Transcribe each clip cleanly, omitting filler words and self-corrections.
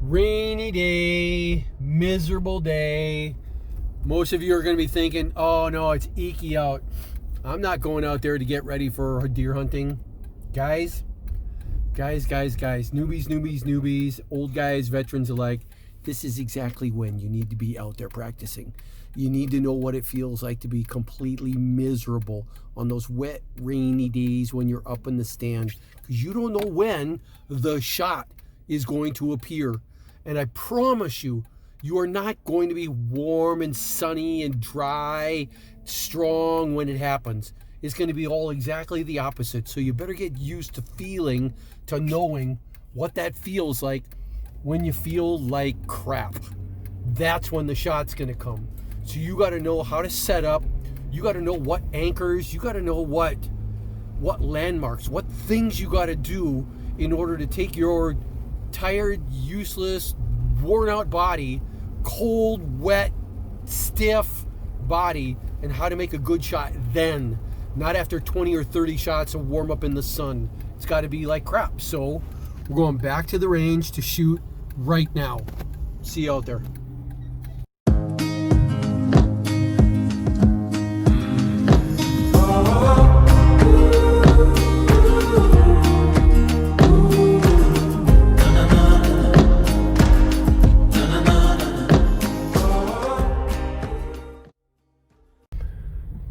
Rainy day, miserable day. Most of you are going to be thinking, oh no, it's icky out. I'm not going out there to get ready for deer hunting. Guys, newbies, old guys, veterans alike, this is exactly when you need to be out there practicing. You need to know what it feels like to be completely miserable on those wet, rainy days when you're up in the stand, because you don't know when the shot is going to appear. And I promise you, you are not going to be warm and sunny and dry, strong when it happens. It's going to be all exactly the opposite. So you better get used to feeling, to knowing what that feels like when you feel like crap. That's when the shot's going to come. So you got to know how to set up. You got to know what anchors. You got to know what landmarks, what things you got to do in order to take your tired, useless, worn out body, cold, wet, stiff body, and how to make a good shot then, not after 20 or 30 shots of warm up in the sun. It's got to be like crap. So we're going back to the range to shoot right now. See you out there.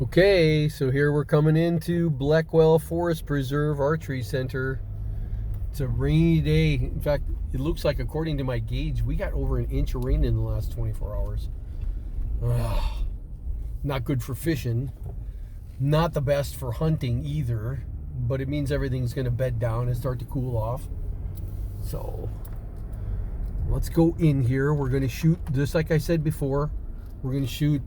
Okay, so here we're coming into Blackwell Forest Preserve Archery Center. It's a rainy day. In fact, it looks like, according to my gauge, we got over an inch of rain in the last 24 hours. Not good for fishing. Not the best for hunting either, but it means everything's going to bed down and start to cool off. So let's go in here. We're going to shoot, just like I said before, we're going to shoot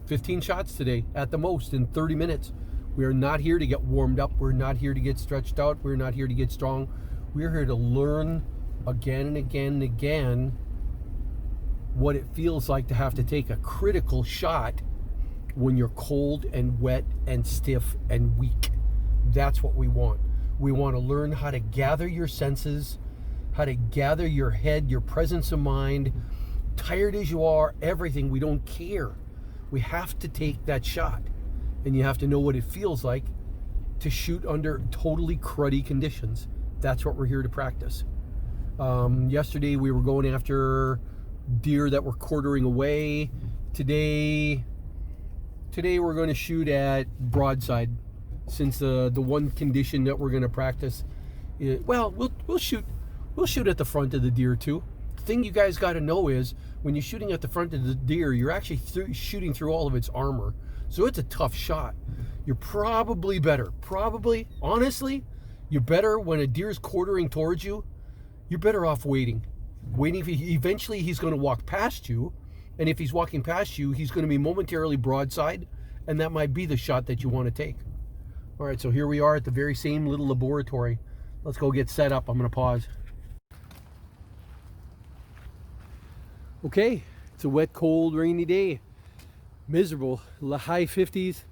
15 shots today at the most in 30 minutes. We are not here to get warmed up. We're not here to get stretched out. We're not here to get strong. We're here to learn again and again and again what it feels like to have to take a critical shot when you're cold and wet and stiff and weak. That's what we want. We want to learn how to gather your senses, how to gather your head, your presence of mind. Tired as you are, everything, we don't care. We have to take that shot, and you have to know what it feels like to shoot under totally cruddy conditions. That's what we're here to practice. Yesterday we were going after deer that were quartering away. Today we're going to shoot at broadside, since the one condition that we're going to practice is, well, we'll shoot at the front of the deer too. The thing you guys got to know is, when you're shooting at the front of the deer, you're actually shooting through all of its armor. So it's a tough shot. You're probably better. Honestly, you're better when a deer's quartering towards you. You're better off waiting. Eventually he's going to walk past you. And if he's walking past you, he's going to be momentarily broadside. And that might be the shot that you want to take. All right, so here we are at the very same little laboratory. Let's go get set up. I'm going to pause. Okay, it's a wet, cold, rainy day. Miserable. The high 50s.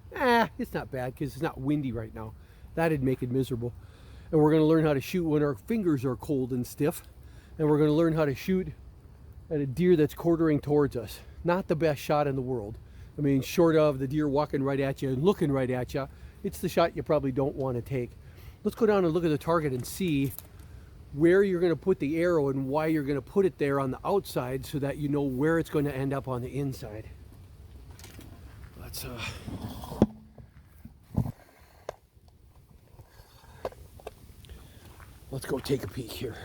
It's not bad because it's not windy right now. That'd make it miserable. And we're going to learn how to shoot when our fingers are cold and stiff. And we're going to learn how to shoot at a deer that's quartering towards us. Not the best shot in the world. I mean, short of the deer walking right at you and looking right at you, it's the shot you probably don't want to take. Let's go down and look at the target and see where you're going to put the arrow and why you're going to put it there on the outside, so that you know where it's going to end up on the inside. Let's go take a peek here.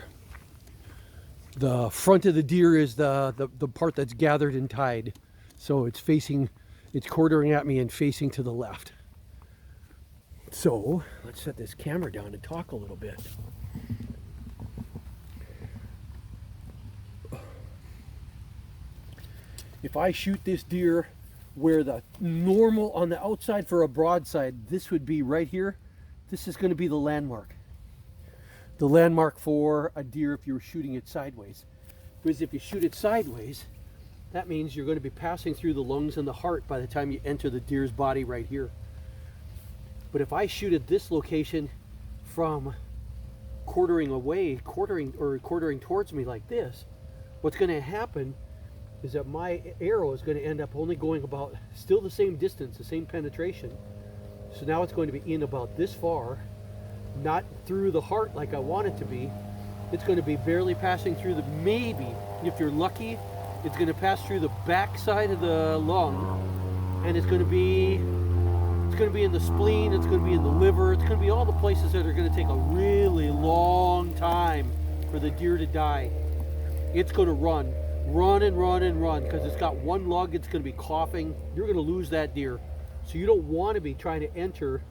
The front of the deer is the part that's gathered and tied. So it's quartering at me and facing to the left. So let's set this camera down and talk a little bit. If I shoot this deer where the normal on the outside for a broadside, this would be right here. This is going to be the landmark. The landmark for a deer if you were shooting it sideways. Because if you shoot it sideways, that means you're going to be passing through the lungs and the heart by the time you enter the deer's body right here. But if I shoot at this location from quartering towards me like this, what's going to happen is that my arrow is going to end up only going about still the same distance, the same penetration. So now it's going to be in about this far, not through the heart like I want it to be. It's going to be barely passing through the, maybe, if you're lucky, it's going to pass through the back side of the lung, and it's going to be in the spleen, it's going to be in the liver, it's going to be all the places that are going to take a really long time for the deer to die. It's going to run and run and run, because it's got one lung, it's going to be coughing. You're going to lose that deer. So you don't want to be trying to enter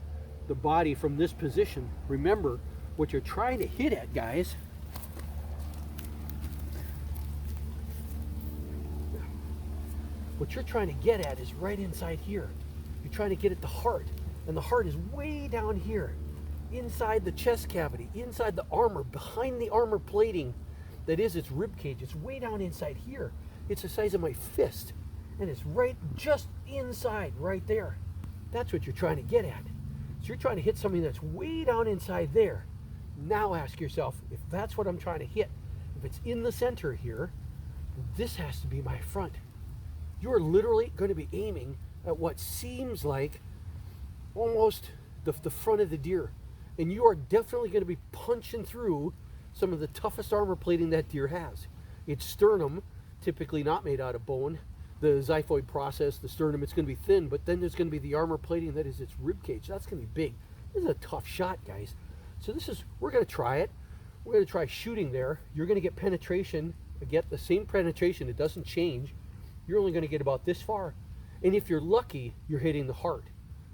the body from this position. Remember, what you're trying to hit at, guys, what you're trying to get at is right inside here. You're trying to get at the heart, and the heart is way down here, inside the chest cavity, inside the armor, behind the armor plating that is its rib cage. It's way down inside here. It's the size of my fist, and it's right just inside right there. That's what you're trying to get at. So you're trying to hit something that's way down inside there. Now ask yourself, if that's what I'm trying to hit, if it's in the center here, this has to be my front. You're literally going to be aiming at what seems like almost the front of the deer. And you are definitely going to be punching through some of the toughest armor plating that deer has. Its sternum, typically not made out of bone. The xiphoid process, the sternum, it's going to be thin, but then there's going to be the armor plating that is its rib cage. That's going to be big. This is a tough shot, guys. So we're going to try it. We're going to try shooting there. You're going to get penetration, get the same penetration. It doesn't change. You're only going to get about this far. And if you're lucky, you're hitting the heart.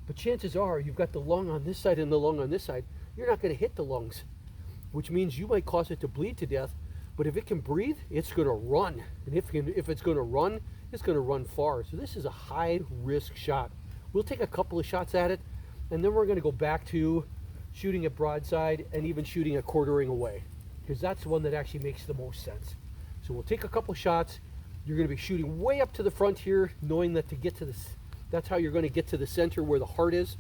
But chances are you've got the lung on this side and the lung on this side. You're not going to hit the lungs, which means you might cause it to bleed to death. But if it can breathe, it's going to run. And if it's going to run, it's going to run far. So this is a high risk shot. We'll take a couple of shots at it, and then we're going to go back to shooting it broadside and even shooting a quartering away, because that's the one that actually makes the most sense. So we'll take a couple of shots. You're going to be shooting way up to the front here, knowing that to get to this, that's how you're going to get to the center where the heart is.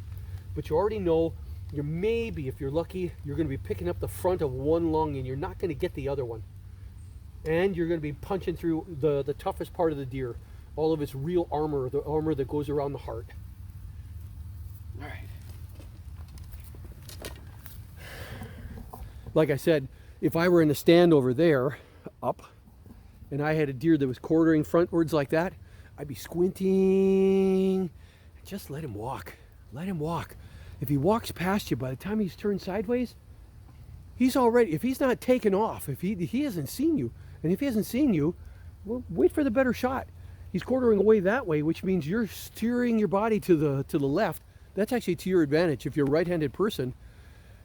But you already know, you're maybe, if you're lucky, you're going to be picking up the front of one lung, and you're not going to get the other one. And you're going to be punching through the toughest part of the deer, all of its real armor, the armor that goes around the heart. All right. Like I said, if I were in a stand over there, up, and I had a deer that was quartering frontwards like that, I'd be squinting. Just let him walk. Let him walk. If he walks past you, by the time he's turned sideways, he's already, if he's not taken off, if he hasn't seen you, and if he hasn't seen you, well, wait for the better shot. He's quartering away that way, which means you're steering your body to the left. That's actually to your advantage. If you're a right-handed person,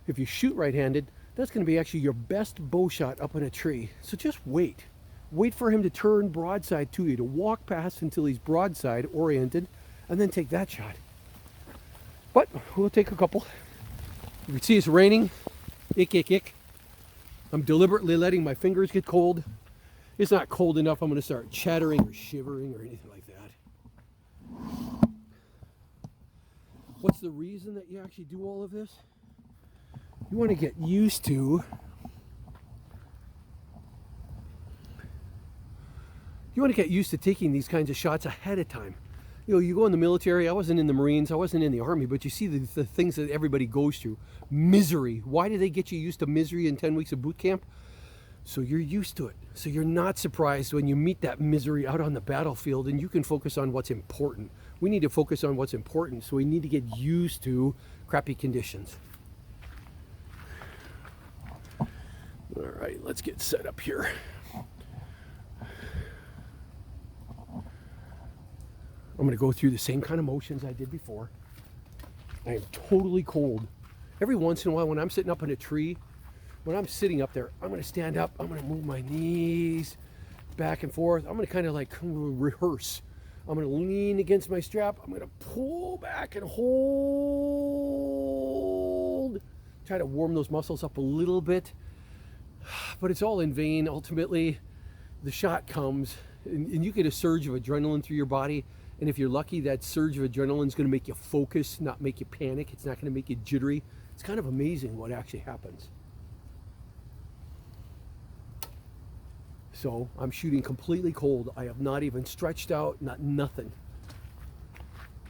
if you shoot right-handed, that's going to be actually your best bow shot up in a tree. So just wait. Wait for him to turn broadside to you, to walk past until he's broadside oriented, and then take that shot. But we'll take a couple. You can see it's raining. Ick, ick, ick. I'm deliberately letting my fingers get cold. It's not cold enough I'm going to start chattering or shivering or anything like that. What's the reason that you actually do all of this? You want to get used to taking these kinds of shots ahead of time. You know, you go in the military. I wasn't in the Marines, I wasn't in the Army, but you see the things that everybody goes through. Misery. Why do they get you used to misery in 10 weeks of boot camp? So you're used to it. So you're not surprised when you meet that misery out on the battlefield, and you can focus on what's important. We need to focus on what's important, so we need to get used to crappy conditions. All right, let's get set up here. I'm going to go through the same kind of motions I did before. I am totally cold. Every once in a while when I'm sitting up in a tree, when I'm sitting up there, I'm going to stand up. I'm going to move my knees back and forth. I'm going to kind of like rehearse. I'm going to lean against my strap. I'm going to pull back and hold. Try to warm those muscles up a little bit. But it's all in vain. Ultimately, the shot comes, and you get a surge of adrenaline through your body. And if you're lucky, that surge of adrenaline is going to make you focus, not make you panic. It's not going to make you jittery. It's kind of amazing what actually happens. So I'm shooting completely cold. I have not even stretched out, nothing.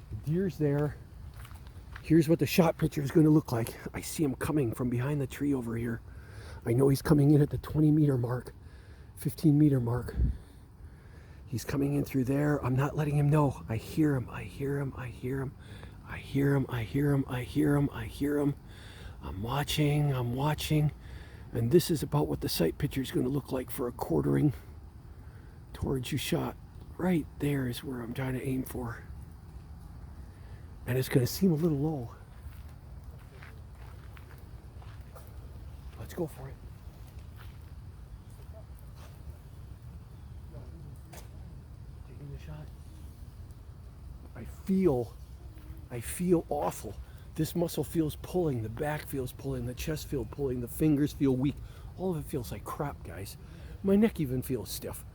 The deer's there. Here's what the shot picture is going to look like. I see him coming from behind the tree over here. I know he's coming in at the 20-meter mark, 15-meter mark. He's coming in through there. I'm not letting him know. I hear him, I hear him, I hear him. I hear him, I hear him, I hear him, I hear him. I'm watching. And this is about what the sight picture is going to look like for a quartering towards your shot. Right there is where I'm trying to aim for. And it's going to seem a little low. Let's go for it. Taking the shot. I feel awful. This muscle feels pulling, the back feels pulling, the chest feels pulling, the fingers feel weak. All of it feels like crap, guys. My neck even feels stiff.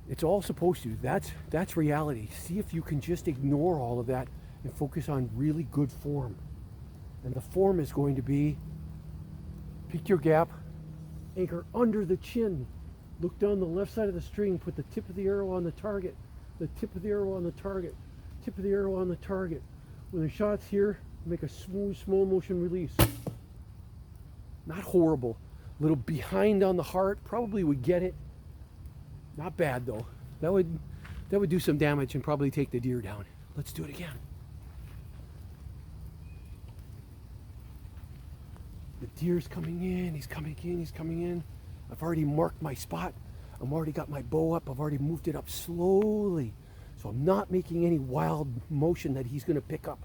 It's all supposed to. That's reality. See if you can just ignore all of that and focus on really good form. And the form is going to be, pick your gap, anchor under the chin, look down the left side of the string, put the tip of the arrow on the target, the tip of the arrow on the target, tip of the arrow on the target. When the shot's here, make a smooth, small motion release. Not horrible. A little behind on the heart, probably would get it. Not bad though. That would do some damage and probably take the deer down. Let's do it again. The deer's coming in, he's coming in, he's coming in. I've already marked my spot. I've already got my bow up. I've already moved it up slowly. So I'm not making any wild motion that he's going to pick up.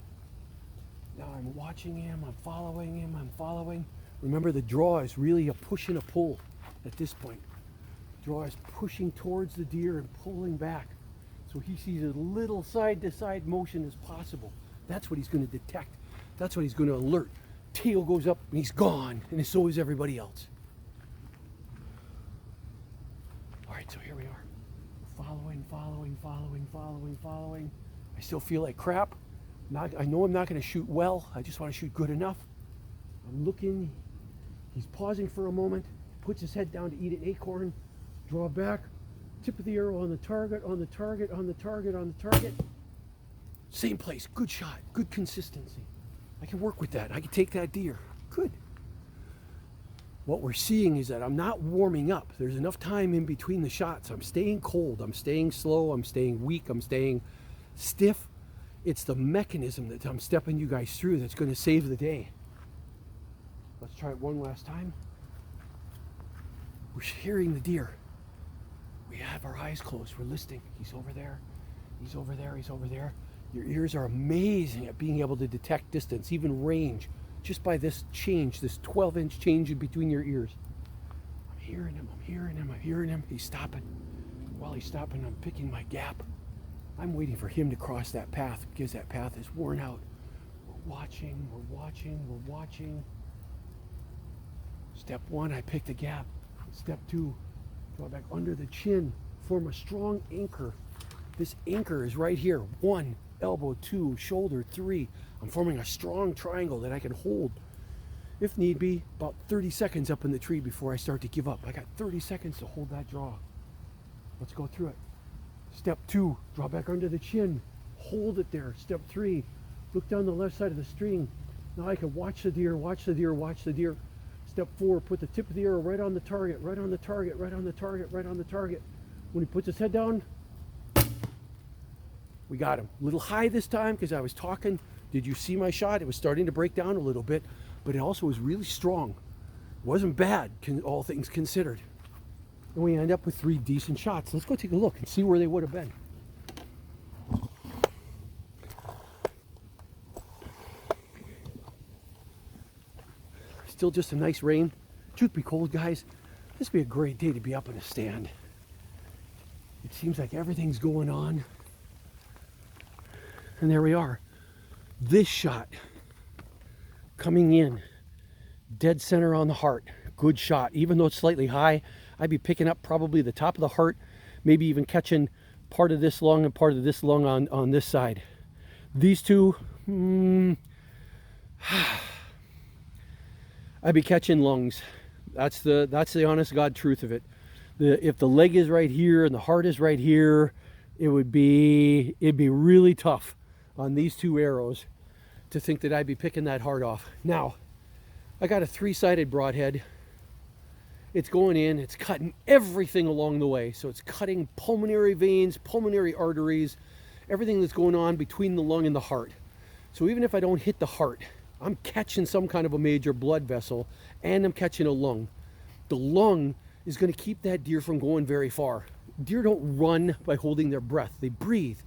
Now I'm watching him, I'm following. Remember, the draw is really a push and a pull at this point. Draw is pushing towards the deer and pulling back. So he sees as little side-to-side motion as possible. That's what he's going to detect. That's what he's going to alert. Tail goes up and he's gone, and so is everybody else. All right, so here we are. Following. I still feel like crap. I know I'm not going to shoot well. I just want to shoot good enough. I'm looking. He's pausing for a moment. Puts his head down to eat an acorn. Draw back. Tip of the arrow on the target, on the target, on the target, on the target. Same place. Good shot. Good consistency. I can work with that. I can take that deer. Good. What we're seeing is that I'm not warming up. There's enough time in between the shots. I'm staying cold. I'm staying slow. I'm staying weak. I'm staying stiff. It's the mechanism that I'm stepping you guys through that's going to save the day. Let's try it one last time. We're hearing the deer. We have our eyes closed. We're listening. He's over there. He's over there. He's over there. Your ears are amazing at being able to detect distance, even range, just by this change, this 12-inch change in between your ears. I'm hearing him. He's stopping. While he's stopping, I'm picking my gap. I'm waiting for him to cross that path because that path is worn out. We're watching. Step one, I pick the gap. Step two, draw back under the chin, form a strong anchor. This anchor is right here. 1, elbow, 2, shoulder, 3. I'm forming a strong triangle that I can hold, if need be, about 30 seconds up in the tree before I start to give up. I got 30 seconds to hold that draw. Let's go through it. Step 2, draw back under the chin. Hold it there. Step 3, look down the left side of the string. Now I can watch the deer. Step 4, put the tip of the arrow right on the target. When he puts his head down, we got him. A little high this time because I was talking. Did you see my shot? It was starting to break down a little bit, but it also was really strong. It wasn't bad, all things considered. And we end up with 3 decent shots. Let's go take a look and see where they would have been. Still just a nice rain. Truth be told, guys, this would be a great day to be up in a stand. It seems like everything's going on. And there we are. This shot coming in dead center on the heart. Good shot. Even though it's slightly high, I'd be picking up probably the top of the heart, maybe even catching part of this lung and part of this lung on this side. These two, I'd be catching lungs. That's the honest God truth of it. if the leg is right here and the heart is right here, it'd be really tough on these two arrows to think that I'd be picking that heart off. Now, I got a 3-sided broadhead. It's going in, it's cutting everything along the way. So it's cutting pulmonary veins, pulmonary arteries, everything that's going on between the lung and the heart. So even if I don't hit the heart, I'm catching some kind of a major blood vessel, and I'm catching a lung. The lung is going to keep that deer from going very far. Deer don't run by holding their breath. They breathe,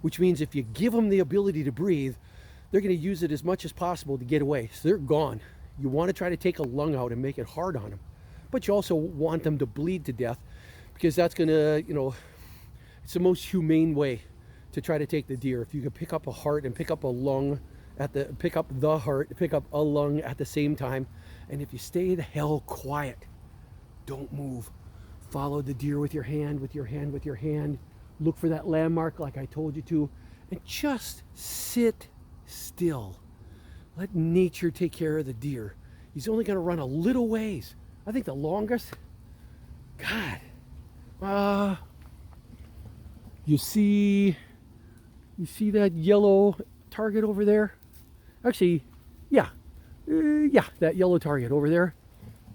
which means if you give them the ability to breathe, they're going to use it as much as possible to get away. So they're gone. You want to try to take a lung out and make it hard on them. But you also want them to bleed to death, because that's going to, you know, it's the most humane way to try to take the deer. If you can pick up a heart and pick up a lung pick up the heart, pick up a lung at the same time. And if you stay the hell quiet, don't move. Follow the deer with your hand, with your hand, with your hand. Look for that landmark like I told you to, and just sit still. Let nature take care of the deer. He's only going to run a little ways. I think the longest, God, you see that yellow target over there? Actually, yeah, that yellow target over there.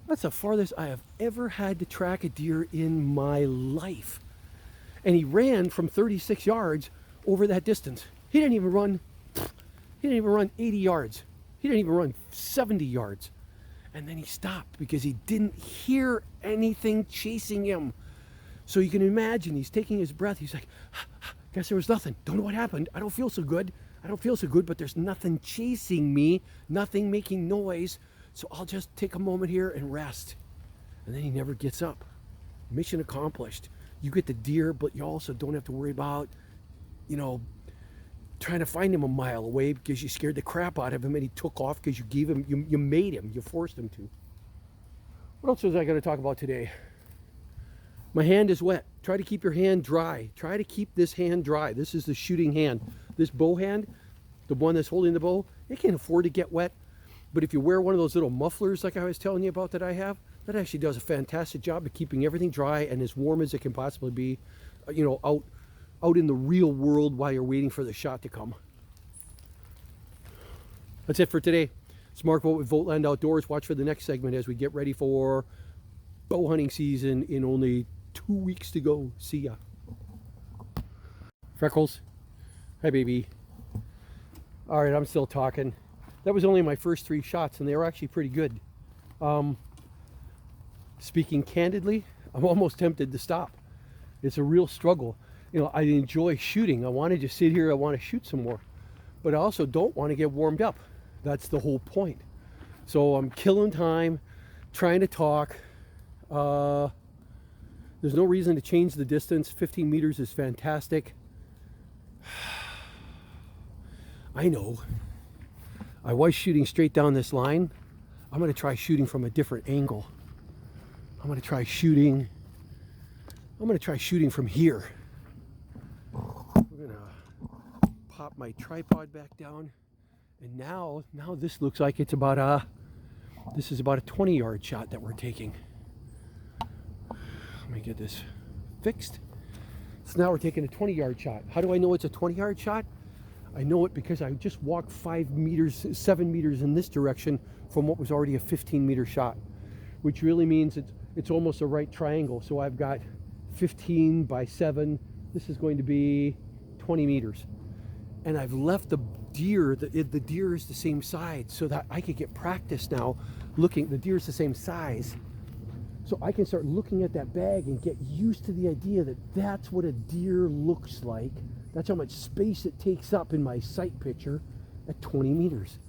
That's the farthest I have ever had to track a deer in my life. And he ran from 36 yards over that distance. He didn't even run 80 yards. He didn't even run 70 yards. And then he stopped because he didn't hear anything chasing him. So you can imagine he's taking his breath. He's like, guess there was nothing. Don't know what happened. I don't feel so good. But there's nothing chasing me, nothing making noise. So I'll just take a moment here and rest. And then he never gets up. Mission accomplished. You get the deer, but you also don't have to worry about, trying to find him a mile away because you scared the crap out of him and he took off because you made him, you forced him to. What else was I going to talk about today? My hand is wet. Try to keep your hand dry. Try to keep this hand dry. This is the shooting hand. This bow hand, the one that's holding the bow, it can't afford to get wet. But if you wear one of those little mufflers like I was telling you about that I have, that actually does a fantastic job of keeping everything dry and as warm as it can possibly be, out in the real world while you're waiting for the shot to come. That's it for today. It's Mark Vogt with VOGTLAND Outdoors. Watch for the next segment as we get ready for bow hunting season in only 2 weeks to go. See ya. Freckles. Hi, baby. All right, I'm still talking. That was only my first 3 shots, and they were actually pretty good. Speaking candidly, I'm almost tempted to stop. It's a real struggle. I enjoy shooting. I want to just sit here. I want to shoot some more. But I also don't want to get warmed up. That's the whole point. So I'm killing time, trying to talk. There's no reason to change the distance. 15 meters is fantastic. I know. I was shooting straight down this line. I'm going to try shooting from a different angle. I'm going to try shooting from here. We're going to pop my tripod back down. And now this looks like it's about a 20-yard shot that we're taking. Let me get this fixed. So now we're taking a 20-yard shot. How do I know it's a 20-yard shot? I know it because I just walked 7 meters in this direction from what was already a 15-meter shot, which really means it's almost a right triangle. So I've got 15 by 7. This is going to be 20 meters. And I've left the deer, the deer is the same size so that I could get practice now looking. The deer is the same size. So I can start looking at that bag and get used to the idea that that's what a deer looks like. That's how much space it takes up in my sight picture at 20 meters.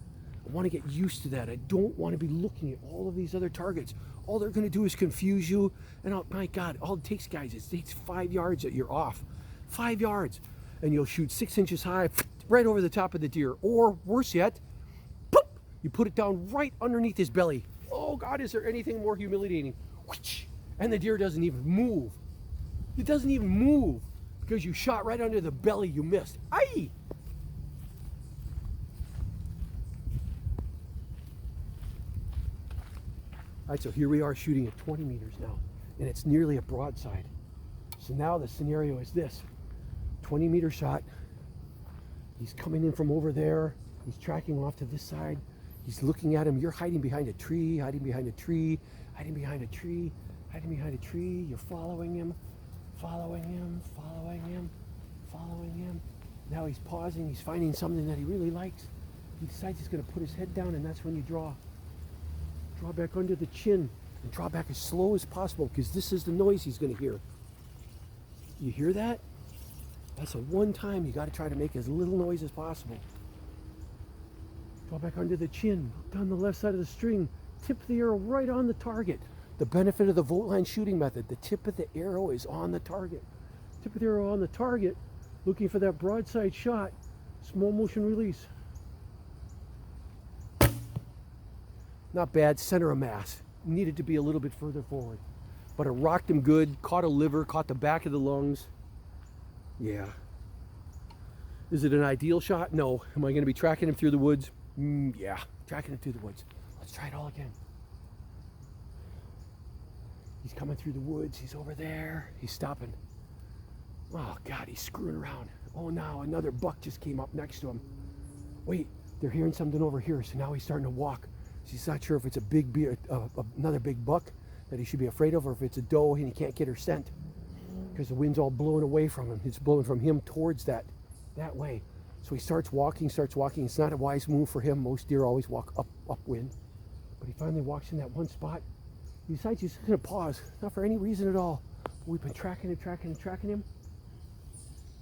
I want to get used to that. I don't want to be looking at all of these other targets. All they're going to do is confuse you. And my God, all it takes, guys, it takes 5 yards that you're off. 5 yards. And you'll shoot 6 inches high right over the top of the deer. Or worse yet, poof, you put it down right underneath his belly. Oh God, is there anything more humiliating? And the deer doesn't even move. It doesn't even move because you shot right under the belly you missed. Aye! All right, so here we are shooting at 20 meters now. and it's nearly a broadside. So now the scenario is this: 20-meter shot. He's coming in from over there. He's tracking off to this side. He's looking at him. You're hiding behind a tree, hiding behind a tree, hiding behind a tree, hiding behind a tree. You're following him, following him, following him, following him. Now he's pausing. He's finding something that he really likes. He decides he's going to put his head down, and that's when you draw. Draw back under the chin, and draw back as slow as possible, because this is the noise he's going to hear. You hear that? That's a one time you got to try to make as little noise as possible. Draw back under the chin, look down the left side of the string, tip the arrow right on the target. The benefit of the VOGTLAND shooting method, the tip of the arrow is on the target. Tip of the arrow on the target, looking for that broadside shot, small motion release. Not bad, center of mass. Needed to be a little bit further forward. But it rocked him good, caught a liver, caught the back of the lungs. Yeah. Is it an ideal shot? No. Am I going to be tracking him through the woods? Yeah, tracking him through the woods. Let's try it all again. He's coming through the woods. He's over there. He's stopping. Oh, God, he's screwing around. Oh, now another buck just came up next to him. Wait, they're hearing something over here, so now he's starting to walk. He's not sure if it's another big buck that he should be afraid of, or if it's a doe and he can't get her scent because the wind's all blowing away from him. It's blowing from him towards that way. So he starts walking. It's not a wise move for him. Most deer always walk upwind. But he finally walks in that one spot. He decides he's going to pause, not for any reason at all. But we've been tracking him.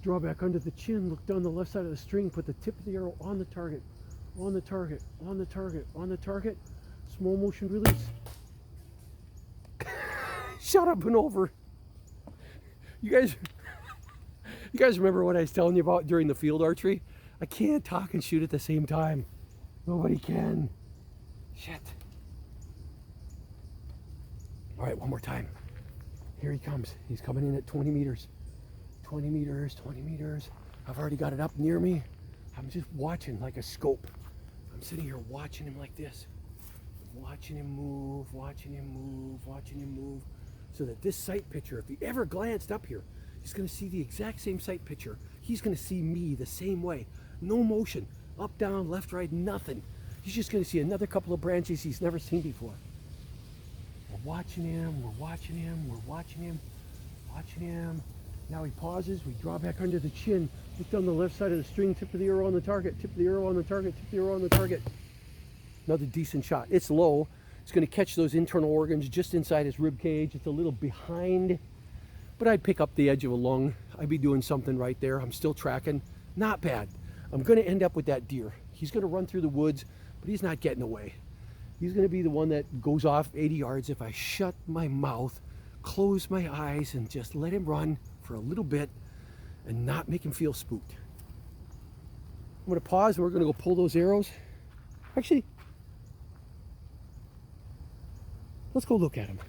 Draw back under the chin, look down the left side of the string, put the tip of the arrow on the target. On the target, on the target, on the target. Small motion release. Shut up and over. You guys remember what I was telling you about during the field archery? I can't talk and shoot at the same time. Nobody can. Shit. All right, one more time. Here he comes. He's coming in at 20 meters. 20 meters, 20 meters. I've already got it up near me. I'm just watching like a scope. I'm sitting here watching him like this. Watching him move, watching him move, watching him move. So that this sight picture, if he ever glanced up here, he's going to see the exact same sight picture. He's going to see me the same way. No motion. Up, down, left, right, nothing. He's just going to see another couple of branches he's never seen before. We're watching him, we're watching him, we're watching him, watching him. Now he pauses, we draw back under the chin, look down the left side of the string, tip of the arrow on the target, tip of the arrow on the target, tip of the arrow on the target. Another decent shot. It's low. It's going to catch those internal organs just inside his rib cage. It's a little behind, but I'd pick up the edge of a lung. I'd be doing something right there. I'm still tracking. Not bad. I'm going to end up with that deer. He's going to run through the woods, but he's not getting away. He's going to be the one that goes off 80 yards if I shut my mouth, close my eyes, and just let him run for a little bit and not make him feel spooked. I'm going to pause and we're going to go pull those arrows. Actually, let's go look at him.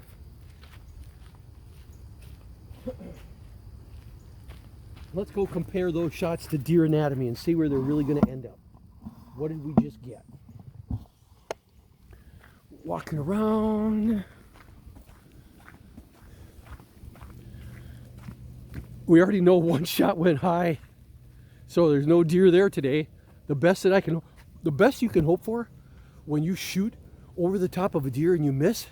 Let's go compare those shots to deer anatomy and see where they're really going to end up. What did we just get? Walking around. We already know one shot went high, so there's no deer there today. The best you can hope for when you shoot over the top of a deer and you miss,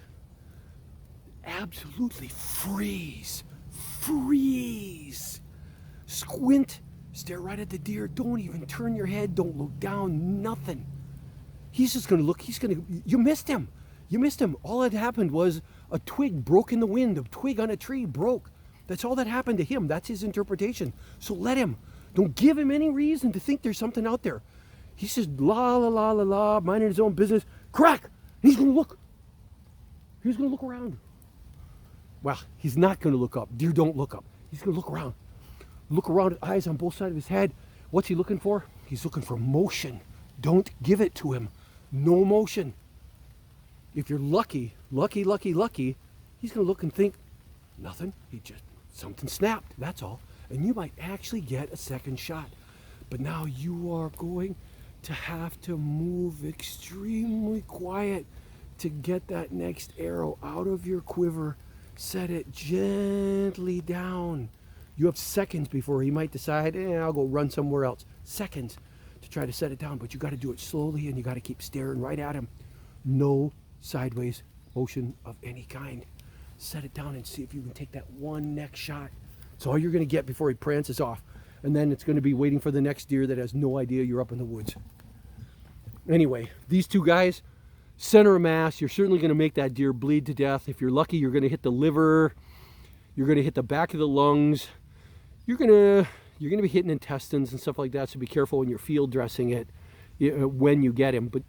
absolutely freeze. Squint, stare right at the deer. Don't even turn your head. Don't look down. Nothing. He's just going to look. You missed him. All that happened was a twig broke in the wind. A twig on a tree broke. That's all that happened to him. That's his interpretation. So let him. Don't give him any reason to think there's something out there. He says, la, la, la, la, la, minding his own business. Crack! And he's going to look. He's going to look around. Well, he's not going to look up. Deer don't look up. He's going to look around. Look around at eyes on both sides of his head. What's he looking for? He's looking for motion. Don't give it to him. No motion. If you're lucky, he's going to look and think, nothing. Something snapped, that's all. And you might actually get a second shot. But now you are going to have to move extremely quiet to get that next arrow out of your quiver Set it gently down. You have seconds before he might decide, I'll go run somewhere else. Seconds to try to set it down, but you got to do it slowly and you got to keep staring right at him. No sideways motion of any kind. Set it down and see if you can take that one next shot. It's all you're going to get before he prances off. And then it's going to be waiting for the next deer that has no idea you're up in the woods. Anyway, these two guys, center of mass, you're certainly going to make that deer bleed to death. If you're lucky, you're going to hit the liver. You're going to hit the back of the lungs. You're going to be hitting intestines and stuff like that, so be careful when you're field dressing it when you get him. But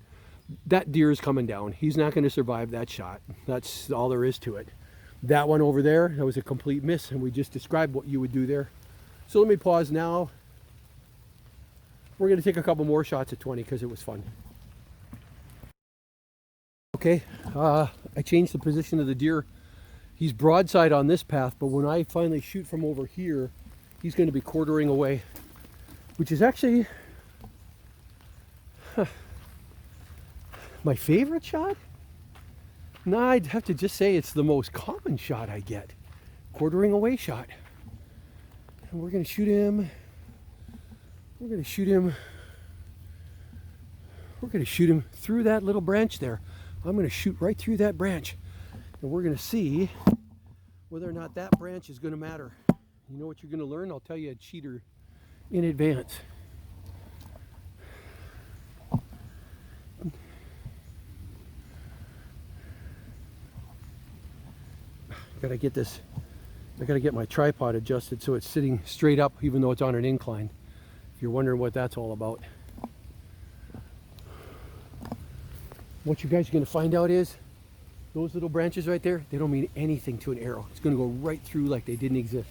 that deer is coming down. He's not going to survive that shot. That's all there is to it. That one over there, that was a complete miss, and we just described what you would do there. So let me pause now. We're going to take a couple more shots at 20 because it was fun. Okay, I changed the position of the deer. He's broadside on this path, but when I finally shoot from over here, he's going to be quartering away, which is actually my favorite shot? No, I'd have to just say it's the most common shot I get. Quartering away shot. And we're going to shoot him. We're going to shoot him. We're going to shoot him through that little branch there. I'm going to shoot right through that branch. And we're going to see whether or not that branch is going to matter. You know what you're going to learn? I'll tell you a cheater in advance. Gotta get this, I gotta get my tripod adjusted so it's sitting straight up even though it's on an incline. If you're wondering what that's all about. What you guys are gonna find out is those little branches right there, they don't mean anything to an arrow. It's gonna go right through like they didn't exist.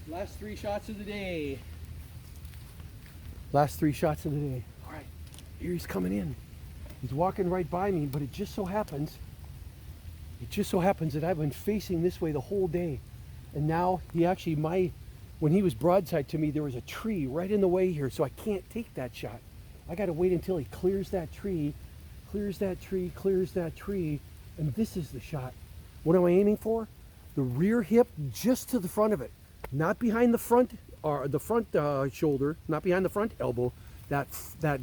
Last 3 shots of the day. Last 3 shots of the day. All right, here he's coming in. He's walking right by me, but it just so happens that I've been facing this way the whole day. And now he actually, when he was broadside to me, there was a tree right in the way here, so I can't take that shot. I gotta wait until he clears that tree, clears that tree, clears that tree, and this is the shot. What am I aiming for? The rear hip just to the front of it. Not behind the front, or the front shoulder, not behind the front elbow, that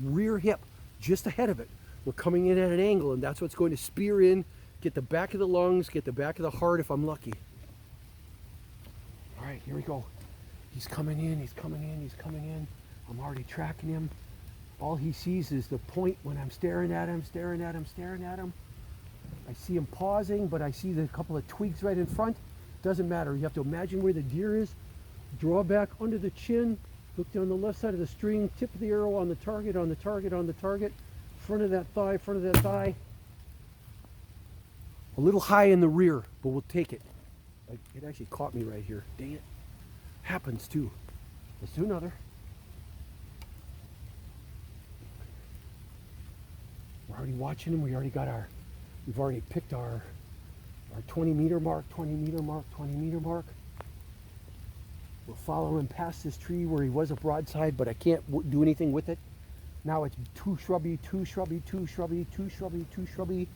rear hip just ahead of it. We're coming in at an angle, and that's what's going to spear in, get the back of the lungs, get the back of the heart if I'm lucky. All right, here we go. He's coming in, he's coming in, he's coming in. I'm already tracking him. All he sees is the point when I'm staring at him, staring at him, staring at him. I see him pausing, but I see the couple of twigs right in front. Doesn't matter. You have to imagine where the deer is. Draw back under the chin, look down the left side of the string, tip of the arrow on the target, on the target, on the target. Front of that thigh, front of that thigh. A little high in the rear, but we'll take it. It actually caught me right here. Dang it. Happens too. Let's do another. We're already watching him. We've already picked our 20 meter mark, 20 meter mark, 20 meter mark. We'll follow him past this tree where he was a broadside, but I can't do anything with it. Now it's too shrubby, too shrubby, too shrubby, too shrubby, too shrubby.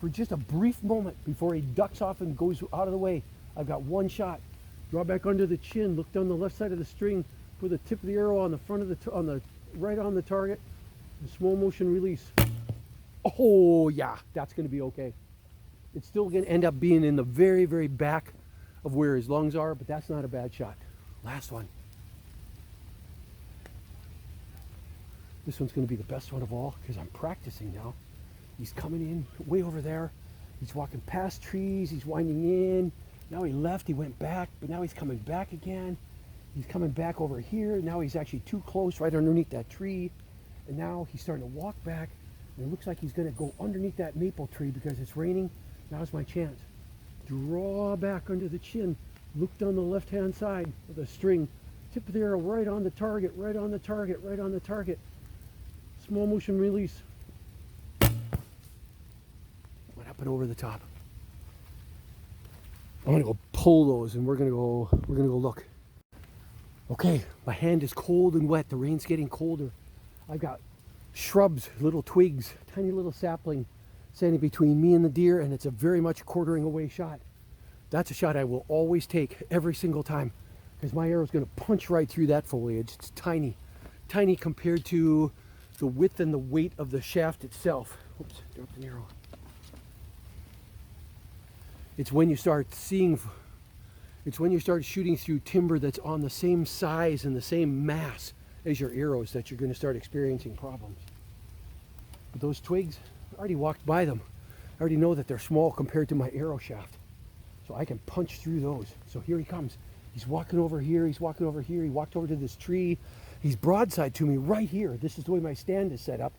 For just a brief moment before he ducks off and goes out of the way, I've got one shot. Draw back under the chin, look down the left side of the string, put the tip of the arrow on the front of right on the target, and slow motion release. Oh yeah, that's gonna be okay. It's still gonna end up being in the very, very back of where his lungs are, but that's not a bad shot. Last one. This one's going to be the best one of all because I'm practicing now. He's coming in way over there. He's walking past trees. He's winding in. Now he left. He went back, but now he's coming back again. He's coming back over here. Now he's actually too close right underneath that tree. And now he's starting to walk back. And it looks like he's going to go underneath that maple tree because it's raining. Now's my chance. Draw back under the chin. Look down the left-hand side of the string. Tip of the arrow right on the target, right on the target, right on the target. Small motion release. Went up and over the top. I'm gonna go pull those and we're gonna go look. Okay, my hand is cold and wet. The rain's getting colder. I've got shrubs, little twigs, tiny little sapling standing between me and the deer, and it's a very much quartering away shot. That's a shot I will always take every single time, because my arrow is going to punch right through that foliage. It's tiny, tiny compared to the width and the weight of the shaft itself. Oops, dropped an arrow. It's when you start seeing, it's when you start shooting through timber that's on the same size and the same mass as your arrows that you're going to start experiencing problems. But those twigs, I already walked by them. I already know that they're small compared to my arrow shaft. So I can punch through those. So here he comes. He's walking over here, he's walking over here, he walked over to this tree. He's broadside to me right here. This is the way my stand is set up.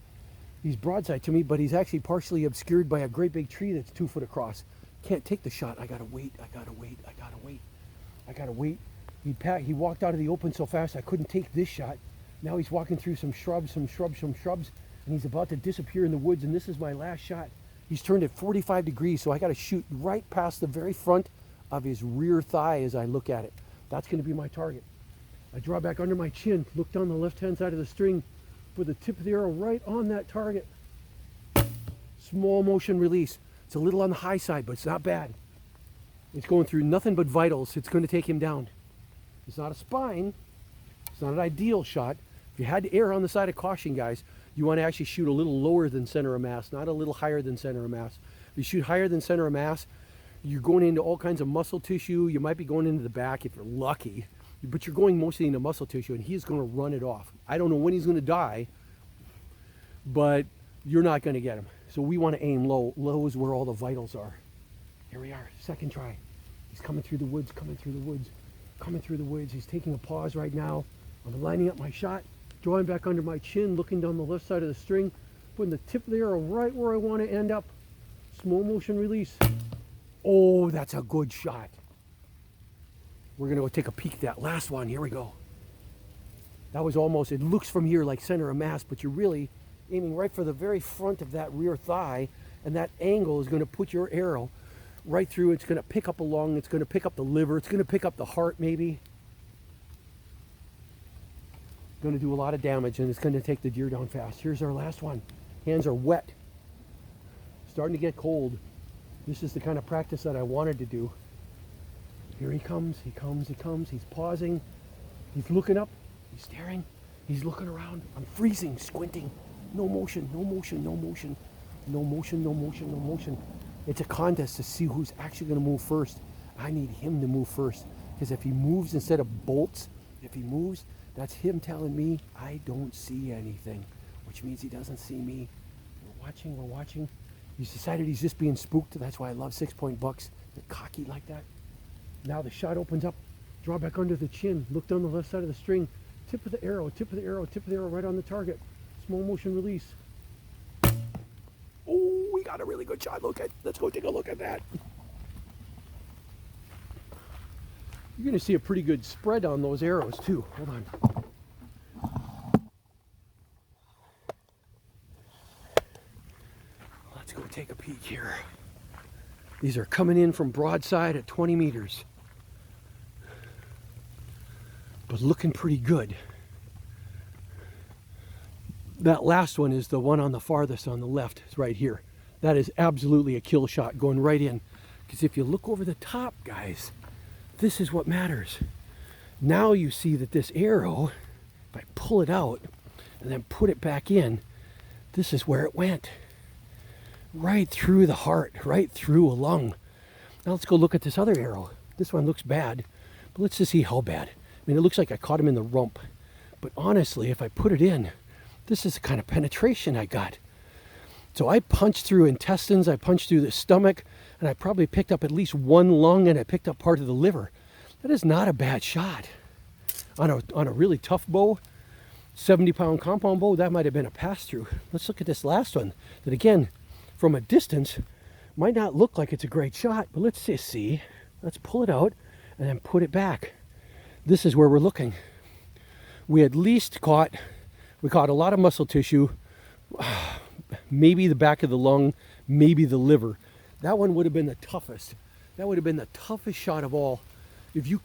He's broadside to me, but he's actually partially obscured by a great big tree that's 2 foot across. Can't take the shot. I gotta wait, I gotta wait, I gotta wait. I gotta wait. He walked out of the open so fast I couldn't take this shot. Now he's walking through some shrubs, and he's about to disappear in the woods, and this is my last shot. He's turned at 45 degrees, so I gotta shoot right past the very front of his rear thigh as I look at it. That's gonna be my target. I draw back under my chin, look down the left-hand side of the string, put the tip of the arrow right on that target. Small motion release. It's a little on the high side, but it's not bad. It's going through nothing but vitals. It's going to take him down. It's not a spine. It's not an ideal shot. If you had to err on the side of caution, guys, you want to actually shoot a little lower than center of mass, not a little higher than center of mass. If you shoot higher than center of mass, you're going into all kinds of muscle tissue. You might be going into the back if you're lucky, but you're going mostly into muscle tissue, and he's going to run it off. I don't know when he's going to die, but you're not going to get him. So we want to aim low. Low is where all the vitals are. Here we are, second try. He's coming through the woods, coming through the woods, coming through the woods. He's taking a pause right now. I'm lining up my shot, drawing back under my chin, looking down the left side of the string, putting the tip of the arrow right where I want to end up. Slow motion release. Oh, that's a good shot. We're going to go take a peek at that last one. Here we go. That was almost, it looks from here like center of mass, but you're really aiming right for the very front of that rear thigh, and that angle is going to put your arrow right through. It's going to pick up a lung, it's going to pick up the liver, it's going to pick up the heart maybe. Going to do a lot of damage, and it's going to take the deer down fast. Here's our last one. Hands are wet. Starting to get cold. This is the kind of practice that I wanted to do. Here he comes, he comes, he comes. He's pausing. He's looking up. He's staring. He's looking around. I'm freezing, squinting. No motion, no motion, no motion. No motion, no motion, no motion. It's a contest to see who's actually going to move first. I need him to move first, because if he moves instead of bolts, if he moves, that's him telling me I don't see anything, which means he doesn't see me. We're watching, we're watching. He's decided he's just being spooked. That's why I love 6-point bucks. They're cocky like that. Now the shot opens up. Draw back under the chin. Look down the left side of the string. Tip of the arrow, tip of the arrow, tip of the arrow right on the target. Small motion release. Oh, we got a really good shot. Let's go take a look at that. You're going to see a pretty good spread on those arrows too. Hold on. Let's go take a peek here. These are coming in from broadside at 20 meters. But looking pretty good. That last one is the one on the farthest on the left. It's right here. That is absolutely a kill shot going right in. Because if you look over the top, guys, this is what matters. Now you see that this arrow, if I pull it out and then put it back in, this is where it went. Right through the heart, right through a lung. Now let's go look at this other arrow. This one looks bad, but let's just see how bad. I mean, it looks like I caught him in the rump. But honestly, if I put it in, this is the kind of penetration I got. So I punched through intestines, I punched through the stomach, and I probably picked up at least one lung, and I picked up part of the liver. That is not a bad shot. On a really tough bow, 70-pound compound bow, that might have been a pass-through. Let's look at this last one. That again, from a distance, might not look like it's a great shot, but let's just see. Let's pull it out and then put it back. This is where we're looking. We at least caught a lot of muscle tissue, maybe the back of the lung, maybe the liver. That one would have been the toughest. That would have been the toughest shot of all. If you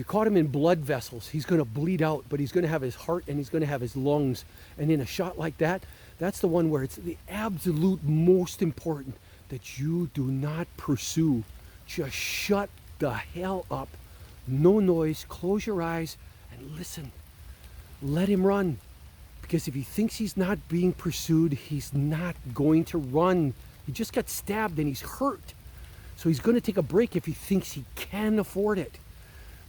caught him in blood vessels, he's going to bleed out, but he's going to have his heart and he's going to have his lungs. And in a shot like that, That's the one where it's the absolute most important that you do not pursue. Just shut the hell up. No noise. Close your eyes and listen. Let him run. Because if he thinks he's not being pursued, he's not going to run. He just got stabbed and he's hurt. So he's going to take a break if he thinks he can afford it.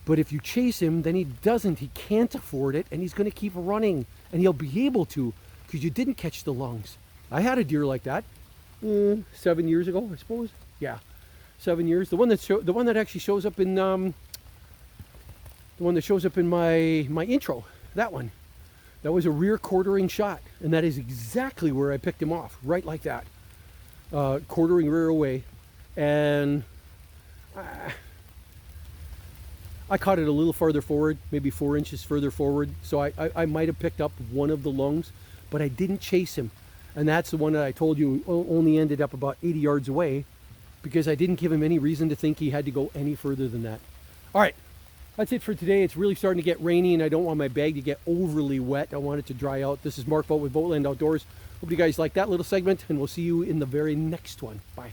But if you chase him, then he doesn't. He can't afford it, and he's going to keep running. And he'll be able to, because you didn't catch the lungs. I had a deer like that 7 years ago, I suppose. Yeah, 7 years. The one that actually shows up in my intro. That one. That was a rear quartering shot, and that is exactly where I picked him off, right like that, quartering rear away, and I caught it a little farther forward, maybe 4 inches further forward, so I might have picked up one of the lungs, but I didn't chase him. And that's the one that I told you only ended up about 80 yards away, because I didn't give him any reason to think he had to go any further than that. All right, that's it for today. It's really starting to get rainy, and I don't want my bag to get overly wet. I want it to dry out. This is Mark Vogt with VOGTLAND Outdoors. Hope you guys like that little segment, and we'll see you in the very next one. Bye.